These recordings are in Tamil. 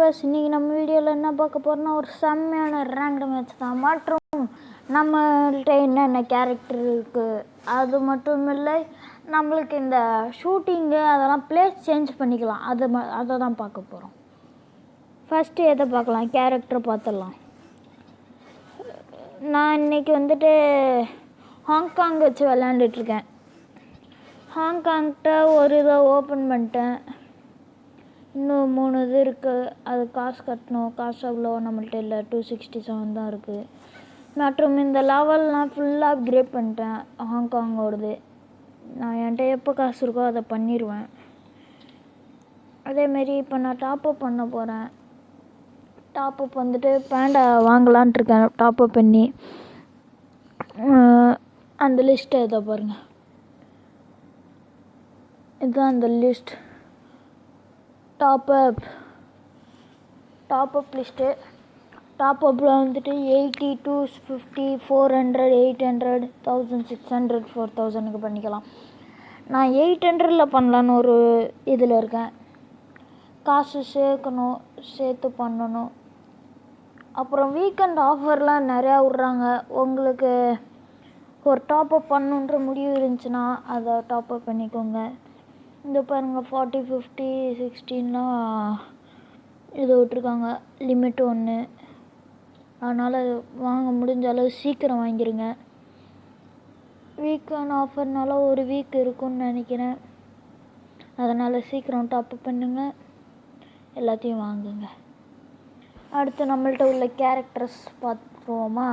வியூவர்ஸ், இன்றைக்கி நம்ம வீடியோவில் என்ன பார்க்க போகிறோம்னா ஒரு செம்மையான ரேங்க்டு மேட்ச் தான். மற்றும் நம்மள்கிட்ட என்னென்ன கேரக்டர் இருக்குது அது மட்டும் இல்லை, நம்மளுக்கு இந்த ஷூட்டிங்கு அதெல்லாம் பிளேஸ் சேஞ்ச் பண்ணிக்கலாம், அதை தான் பார்க்க போகிறோம். ஃபஸ்ட்டு எதை பார்க்கலாம்? கேரக்டரை பார்த்துடலாம். நான் இன்றைக்கி வந்துட்டு ஹாங்காங் வச்சு விளாண்டுட்ருக்கேன். ஹாங்காங்கிட்ட ஒரு இதை ஓப்பன் பண்ணிட்டேன். இன்னும் 3 இது இருக்குது. அது காசு கட்டணும். காசு அவ்வளோ நம்மள்ட்ட இல்லை, 267 தான் இருக்குது. மற்றும் இந்த லெவல்லாம் ஃபுல்லாக அப்கிரேட் பண்ணிட்டேன் ஹாங்காங்கோடது. நான் என்கிட்ட எப்போ காசு இருக்கோ அதை பண்ணிடுவேன். அதேமாரி இப்போ நான் டாப்அப் பண்ண போகிறேன். டாப்அப் வந்துட்டு பேண்டா வாங்கலான்ட்ருக்கேன். டாப்அப் பண்ணி அந்த லிஸ்ட்டை இதை பாருங்கள், இதுதான் அந்த லிஸ்ட். Top up list. டாப்அப்பில் வந்துட்டு 80, 250, 400, 800, 1600, 4000க்கு பண்ணிக்கலாம். நான் 800ல் பண்ணலான்னு ஒரு இதில் இருக்கேன். காசு சேர்த்து பண்ணணும். அப்புறம் வீக்கெண்ட் ஆஃபர்லாம் நிறையா விட்றாங்க. உங்களுக்கு ஒரு டாப்அப் பண்ணுன்ற முடிவு இருந்துச்சுன்னா அதை டாப்அப் பண்ணிக்கோங்க. இந்த பாருங்கள், 40, 50, 16லாம் இது விட்ருக்காங்க, லிமிட் 1. அதனால் வாங்க முடிஞ்ச அளவு சீக்கிரம் வாங்கிடுங்க. வீக்கெண்ட் ஆஃபர்னால ஒரு வீக் இருக்குன்னு நினைக்கிறேன். அதனால் சீக்கிரம் டாப்அப் பண்ணுங்க, எல்லாத்தையும் வாங்குங்க. அடுத்து நம்மள்ட்ட உள்ள கேரக்டர்ஸ் பார்த்துருவோமா?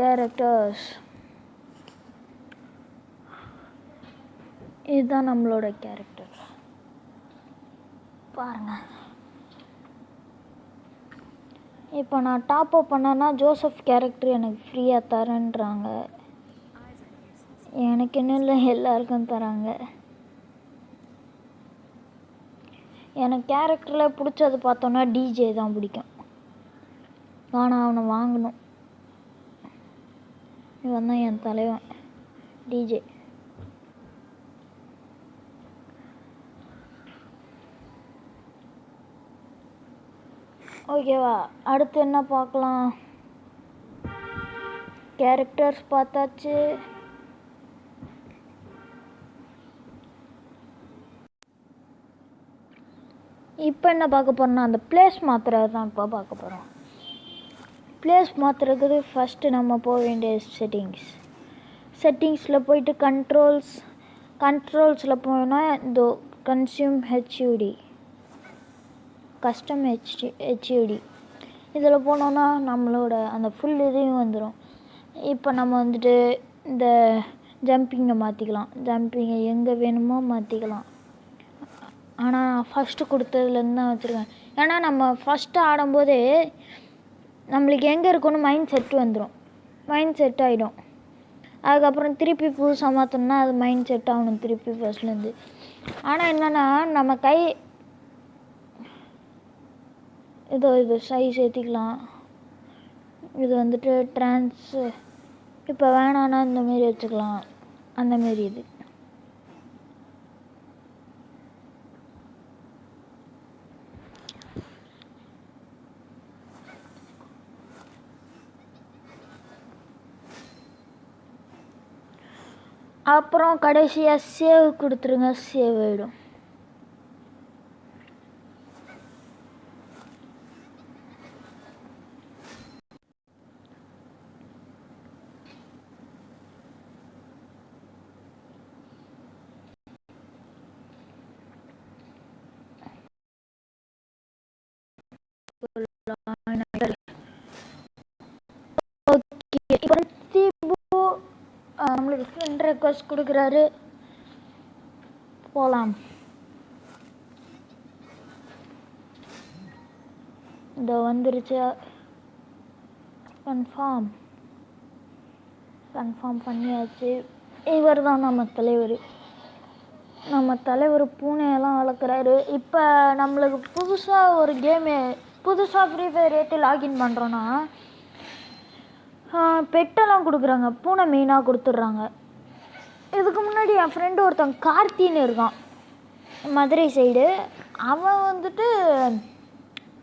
கேரக்டர்ஸ் இதுதான் நம்மளோட கேரக்டர் பாருங்கள். இப்போ நான் டாப்அப் பண்ணேன்னா ஜோசப் கேரக்டர் எனக்கு ஃப்ரீயாக தரேன்றாங்க. எனக்கு இன்னும் இல்லை, எல்லாருக்கும் தராங்க. எனக்கு கேரக்டரில் பிடிச்சது பார்த்தோன்னா டிஜே தான் பிடிக்கும். ஆனால் அவனை வாங்கணும். இவன் தான் என் தலைவன், டிஜே. ஓகேவா, அடுத்து என்ன பார்க்கலாம்? கேரக்டர்ஸ் பார்த்தாச்சு. இப்போ என்ன பார்க்க போகிறோம்னா அந்த பிளேஸ் மாற்றுறது தான் இப்போ பார்க்க போகிறோம். பிளேஸ் மாற்றுறதுக்கு ஃபஸ்ட்டு நம்ம போக வேண்டிய செட்டிங்ஸில் போயிட்டு கண்ட்ரோல்ஸில் போனால் இந்த கன்சியூம் ஹெச்யூடி, கஸ்டம் ஹெச்யூடி இதில் போனோன்னா நம்மளோட அந்த ஃபுல் இதையும் வந்துடும். இப்போ நம்ம வந்துட்டு இந்த ஜம்பிங்கை மாற்றிக்கலாம். ஜம்பிங்கை எங்கே வேணுமோ மாற்றிக்கலாம். ஆனால் நான் ஃபஸ்ட்டு கொடுத்ததுலேருந்து தான் வச்சுருக்கேன். ஏன்னா நம்ம ஃபஸ்ட்டு ஆடும்போதே நம்மளுக்கு எங்கே இருக்குன்னு மைண்ட் செட் ஆகிடும். அதுக்கப்புறம் திருப்பி புதுசாக மாற்றணும்னா அது மைண்ட் செட் ஆகணும் திருப்பி ஃபஸ்ட்லேருந்து. ஆனால் என்னென்னா நம்ம இது சைஸ் ஏற்றிக்கலாம். இது வந்துட்டு இப்போ வேணான்னா இந்தமாரி வச்சுக்கலாம், அந்தமாரி இது. அப்புறம் கடைசியாக சேவ் கொடுத்துருங்க, சேவ் ஆகிடும். நம்மளுக்கு ஃப்ரெண்ட் ரெக்வஸ்ட் கொடுக்குறாரு, போகலாம். இதோ வந்துருச்சு. கன்ஃபார்ம் பண்ணியாச்சு. இவர் தான் நம்ம தலைவர் பூனையெல்லாம் வளர்க்குறாரு. இப்போ நம்மளுக்கு புதுசாக ஒரு புதுசாக ஃப்ரீ ஃபயர் ஏற்றி லாகின் பண்ணுறோன்னா பெட்டெல்லாம் கொடுக்குறாங்க. பூனை மெயினாக கொடுத்துட்றாங்க. இதுக்கு முன்னாடி என் ஃப்ரெண்டு ஒருத்தன் கார்த்தின்னு இருக்கான், மதுரை சைடு. அவன் வந்துட்டு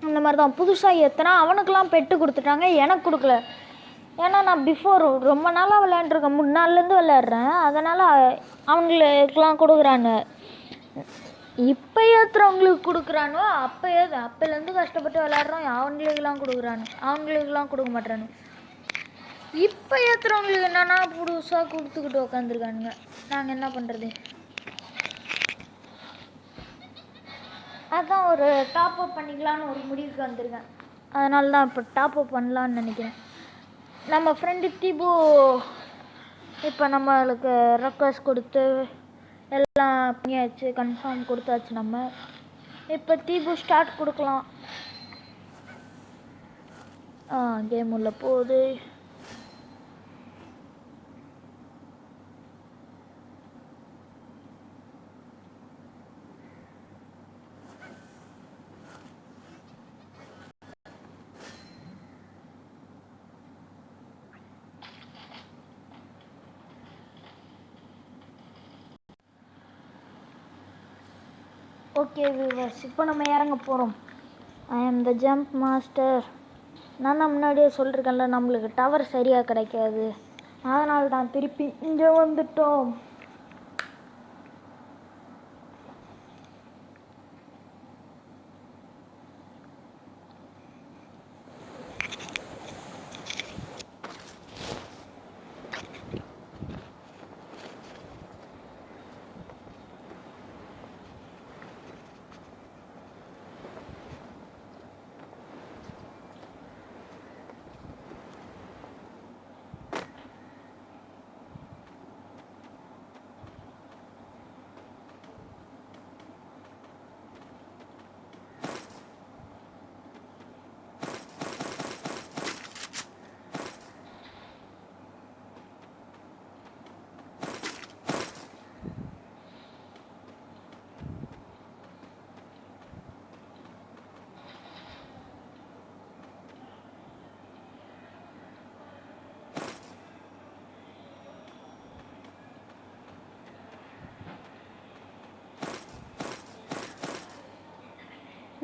இந்த மாதிரி தான் புதுசாக ஏற்றினா அவனுக்கெல்லாம் பெட்டு கொடுத்துட்டாங்க, எனக்கு கொடுக்கல. ஏன்னா நான் பிஃபோர் ரொம்ப நாளாக விளையாண்டுருக்கேன், 3 நாள்லேருந்து விளையாடுறேன். அதனால் அவங்களுக்கெலாம் கொடுக்குறாங்க. இப்போ ஏற்றுறவங்களுக்கு கொடுக்குறானோ அப்போலேருந்து கஷ்டப்பட்டு விளையாடுறோம், அவங்களுக்கெலாம் கொடுக்க மாட்டேறானு. இப்போ ஏற்றுறவங்களுக்கு என்னென்னா புதுசாக கொடுத்துக்கிட்டு உக்காந்துருக்கானுங்க. நாங்கள் என்ன பண்ணுறது? அதுதான் ஒரு டாப்அப் பண்ணிக்கலான்னு ஒரு முடிவுக்கு வந்திருக்கேன். அதனால தான் இப்போ டாப்அப் பண்ணலான்னு நினைக்கிறேன். நம்ம ஃப்ரெண்டு தீபு இப்போ நம்மளுக்கு ரெக்வஸ்ட் கொடுத்து எல்லாம் பண்ணியாச்சு, கன்ஃபார்ம் கொடுத்தாச்சு. நம்ம இப்போ தீபு ஸ்டார்ட் கொடுக்கலாம். கேம் உள்ள போகுது. ஓகே வியூவர்ஸ், இப்போ நம்ம இறங்க போகிறோம். ஐ ஆம் த ஜம்ப் மாஸ்டர். நான் தான் முன்னாடியே சொல்லியிருக்கேன்ல, நம்மளுக்கு டவர் சரியாக கிடைக்காது, அதனால தான் திருப்பி இங்கே வந்துட்டோம்.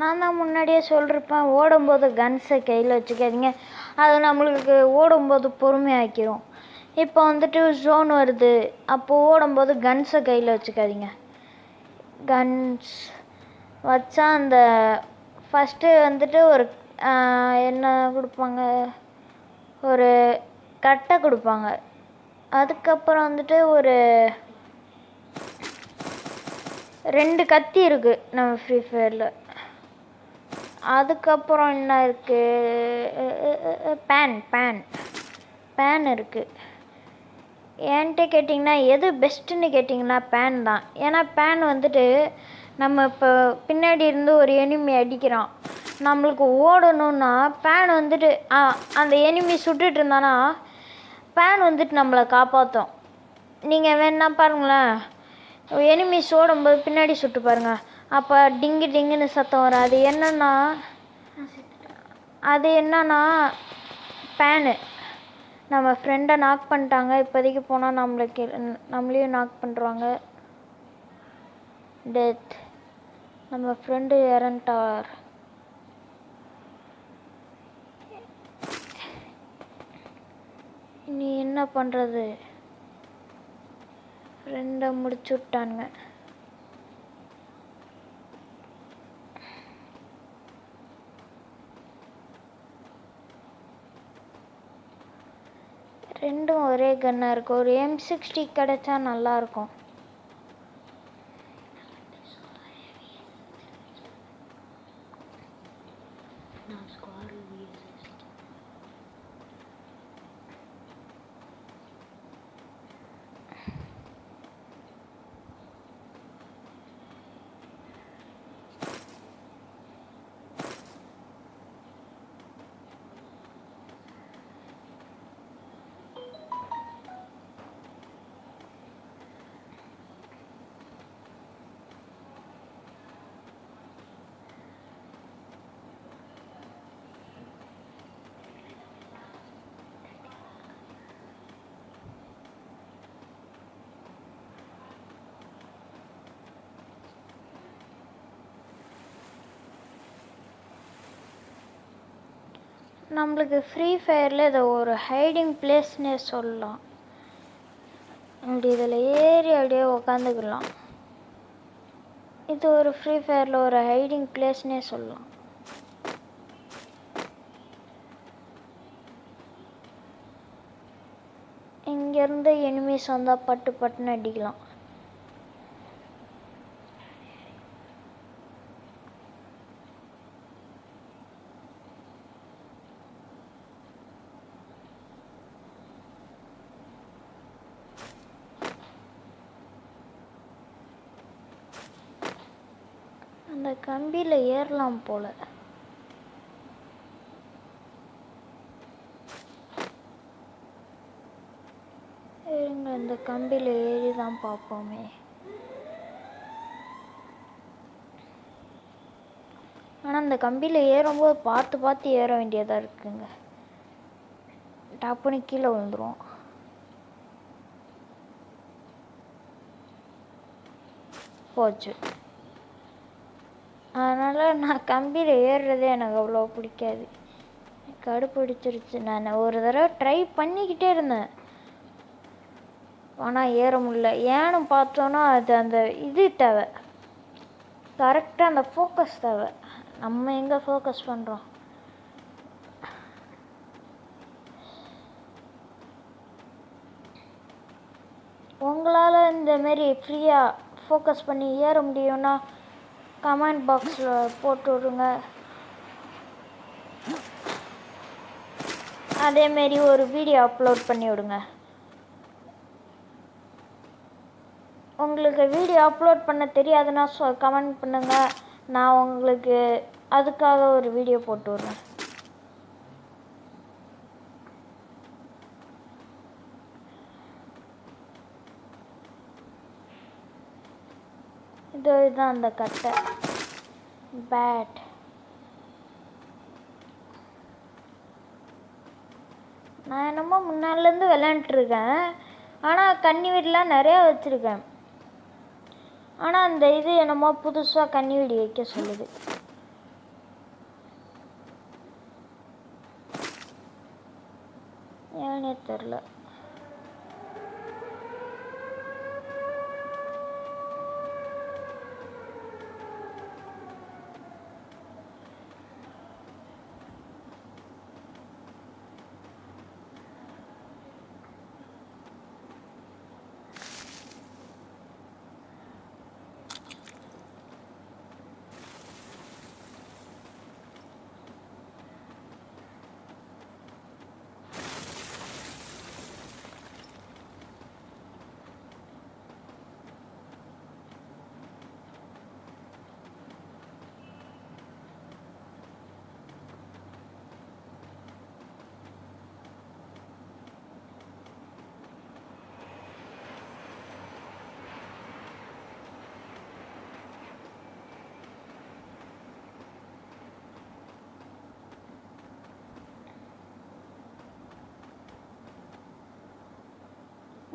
நான் தான் முன்னாடியே சொல்லியிருப்பேன், ஓடும்போது கன்ஸை கையில் வச்சுக்காதீங்க, அது நம்மளுக்கு ஓடும்போது பொறுமையாக்கிரும். இப்போ வந்துட்டு ஜோன் வருது, அப்போது ஓடும்போது கன்ஸை கையில் வச்சுக்காதீங்க. கன்ஸ் வச்சா அந்த ஃபஸ்ட்டு வந்துட்டு ஒரு என்ன கொடுப்பாங்க, ஒரு கட்டை கொடுப்பாங்க. அதுக்கப்புறம் வந்துட்டு ஒரு 2 கத்தி இருக்குது நம்ம ஃப்ரீ ஃபயரில். அதுக்கப்புறம் என்ன இருக்குது, பேன் இருக்குது. ஏன்ட்டு கேட்டிங்கன்னா எது பெஸ்ட்டுன்னு கேட்டிங்கன்னா பேன் தான். ஏன்னா பேன் வந்துட்டு நம்ம இப்போ பின்னாடி இருந்து ஒரு எனிமி அடிக்கிறான், நம்மளுக்கு ஓடணுன்னா பேன் வந்துட்டு அந்த எனிமி சுட்டுட்டு இருந்தானா பேன் வந்துட்டு நம்மளை காப்பாற்றும். நீங்கள் வேணா பாருங்களேன், எனிமிஸ் ஓடும்போது பின்னாடி சுட்டு பாருங்கள், அப்போ டிங்கு டிங்குன்னு சத்தம் வரும். அது என்னன்னா பேனு. நம்ம ஃப்ரெண்டை நாக் பண்ணிட்டாங்க, இப்போதைக்கு போனால் நம்மளையும் நாக் பண்ணுறாங்க. டெத். நம்ம ஃப்ரெண்டு இறந்துட்டார். நீ என்ன பண்ணுறது? ஃப்ரெண்டை முடிச்சு விட்டானுங்க. ரெண்டும் ஒரே கன்னாக இருக்கும். ஒரு M60 கிடைச்சா நல்லாயிருக்கும். நம்மளுக்கு ஃப்ரீ ஃபயரில் இதை ஒரு ஹைடிங் பிளேஸ்னே சொல்லலாம். அப்படி இதில் ஏறி அப்படியே உக்காந்துக்கலாம். இது ஒரு ஃப்ரீ ஃபயரில் ஒரு ஹைடிங் பிளேஸ்னே சொல்லலாம். இங்கேருந்து எனிமீஸ் வந்தால் பட்டு பட்டுன்னு அடிக்கலாம். அந்த கம்பியில் ஏறலாம் போல். இருங்க, இந்த கம்பியில் ஏறி தான் பார்ப்போமே. ஆனால் அந்த கம்பியில் ஏறும்போது பார்த்து பார்த்து ஏற வேண்டியதாக இருக்குங்க. டப்புன்னு கீழே விழுந்துரும். போச்சு. அதனால் நான் கம்பியில் ஏறுறதே எனக்கு அவ்வளோ பிடிக்காது. கடுப்பிடிச்சிருச்சு. நான் ஒரு தடவை ட்ரை பண்ணிக்கிட்டே இருந்தேன், ஆனால் ஏற முடியல. ஏன்னு பார்த்தோன்னா அது அந்த இது தேவை, கரெக்டாக அந்த ஃபோக்கஸ் தேவை. நம்ம எங்கே ஃபோக்கஸ் பண்ணுறோம்? உங்களால் இந்தமாரி ஃப்ரீயாக ஃபோக்கஸ் பண்ணி ஏற முடியும்னா கமெண்ட் பாக்ஸில் போட்டு விடுங்க. அதேமாரி ஒரு வீடியோ அப்லோட் பண்ணி விடுங்க. உங்களுக்கு வீடியோ அப்லோட் பண்ண தெரியாதுன்னா கமெண்ட் பண்ணுங்கள். நான் உங்களுக்கு அதுக்காக ஒரு வீடியோ போட்டு விடுறேன். இதுதான் அந்த கட்டை பேட். நான் என்னமோ முன்னாலேருந்து விளையாண்டுருக்கேன், ஆனால் கன்னி வெடிலாம் நிறையா வச்சுருக்கேன். ஆனால் அந்த இது என்னமோ புதுசாக கன்னி வெடி வைக்க சொல்லுது. ஏன்னே தெரில.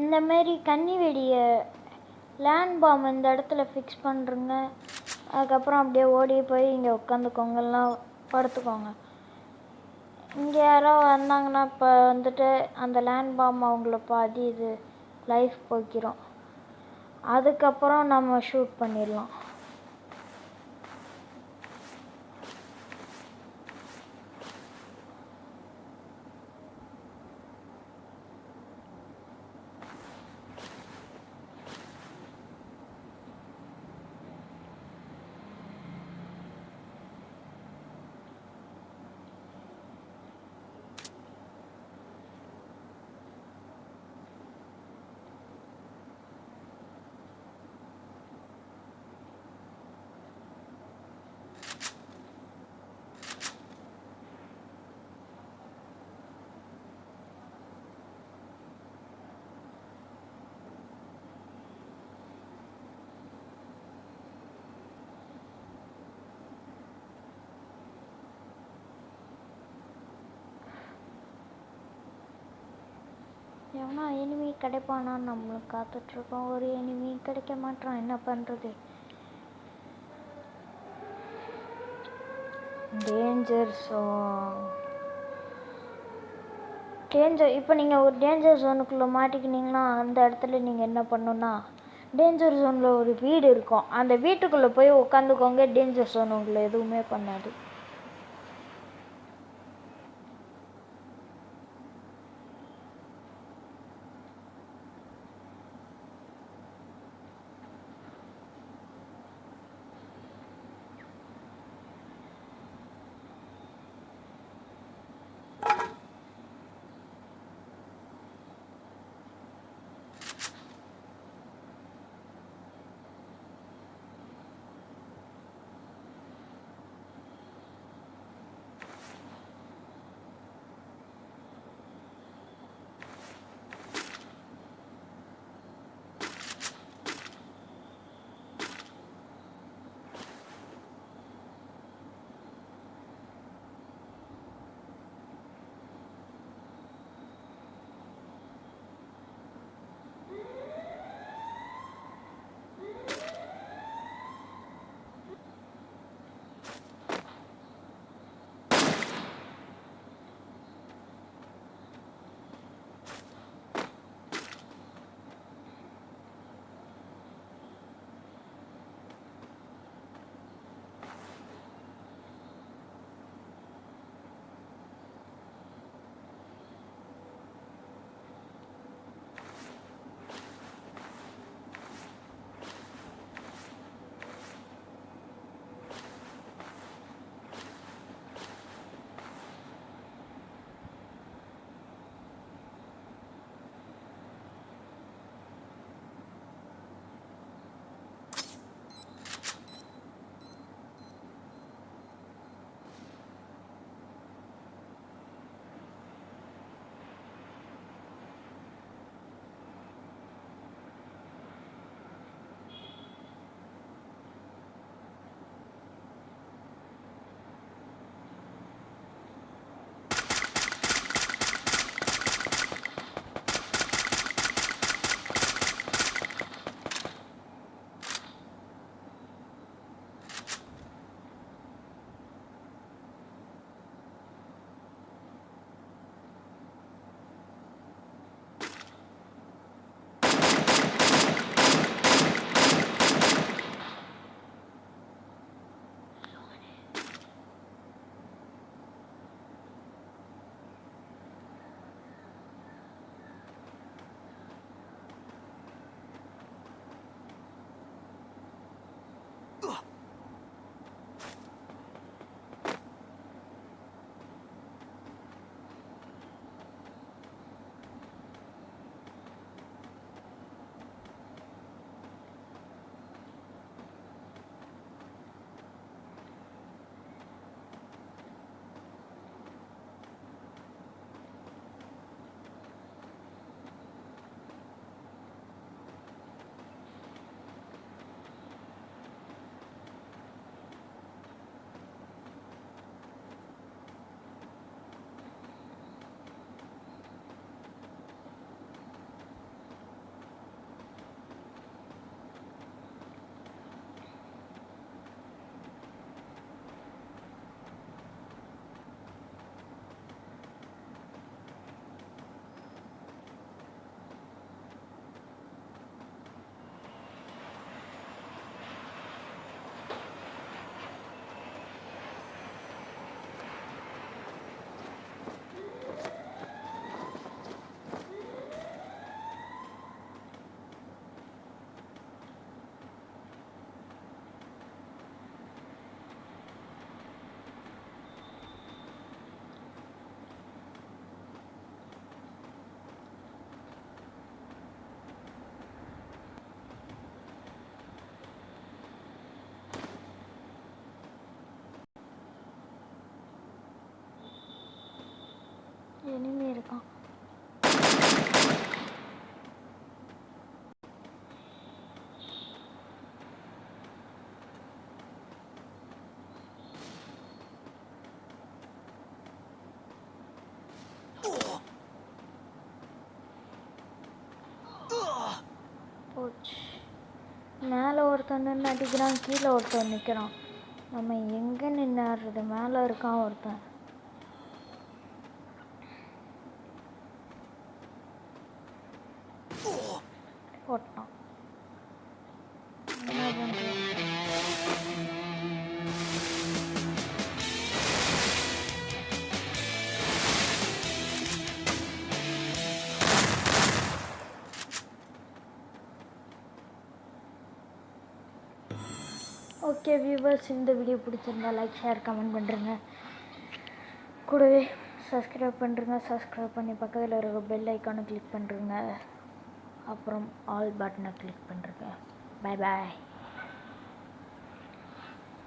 இந்தமாரி கன்னி வெடியை லேண்ட் பாம் இந்த இடத்துல ஃபிக்ஸ் பண்ணுறங்க. அதுக்கப்புறம் அப்படியே ஓடி போய் இங்கே உட்காந்துக்கோங்கலாம், படுத்துக்கோங்க. இங்கே யாரோ வந்தாங்கன்னா இப்போ வந்துட்டு அந்த லேண்ட் பாம் அவங்கள பாதி இது லைஃப் போய்க்கிறோம். அதுக்கப்புறம் நம்ம ஷூட் பண்ணிடலாம். எவனா எனிமி கிடைப்பானான்னு நம்மளும் காத்துட்ருக்கோம். ஒரு எனிமி கிடைக்க மாட்டான், என்ன பண்ணுறது? Danger song. இப்போ நீங்கள் ஒரு டேஞ்சர் ஜோனுக்குள்ளே மாட்டிக்கினீங்கன்னா அந்த இடத்துல நீங்கள் என்ன பண்ணணுன்னா டேஞ்சர் ஜோனில் ஒரு வீடு இருக்கும், அந்த வீட்டுக்குள்ளே போய் உட்காந்துக்கோங்க. டேஞ்சர் ஜோன் உங்களை எதுவுமே பண்ணாது. எனிமே இருக்கான். போச்சு. மேலே ஒருத்தன் நின்று அடிக்கிறான், கீழே ஒருத்தன் நிற்கிறான். நம்ம எங்கே நின்று ஆடுறது? மேலே இருக்கான் ஒருத்தன். போட்டான். என்ன பண்ணுறது? ஓகே வியூவர்ஸ், இந்த வீடியோ பிடிச்சிருந்தா லைக், ஷேர், கமெண்ட் பண்ணுறேங்க. கூடவே சப்ஸ்கிரைப் பண்ணுறேங்க. சப்ஸ்கிரைப் பண்ணி பக்கத்தில் இருக்க பெல் ஐக்கானை கிளிக் பண்ணுறேங்க. அப்புறம் ஆல் பட்டனை கிளிக் பண்ணுறேங்க. Bye bye.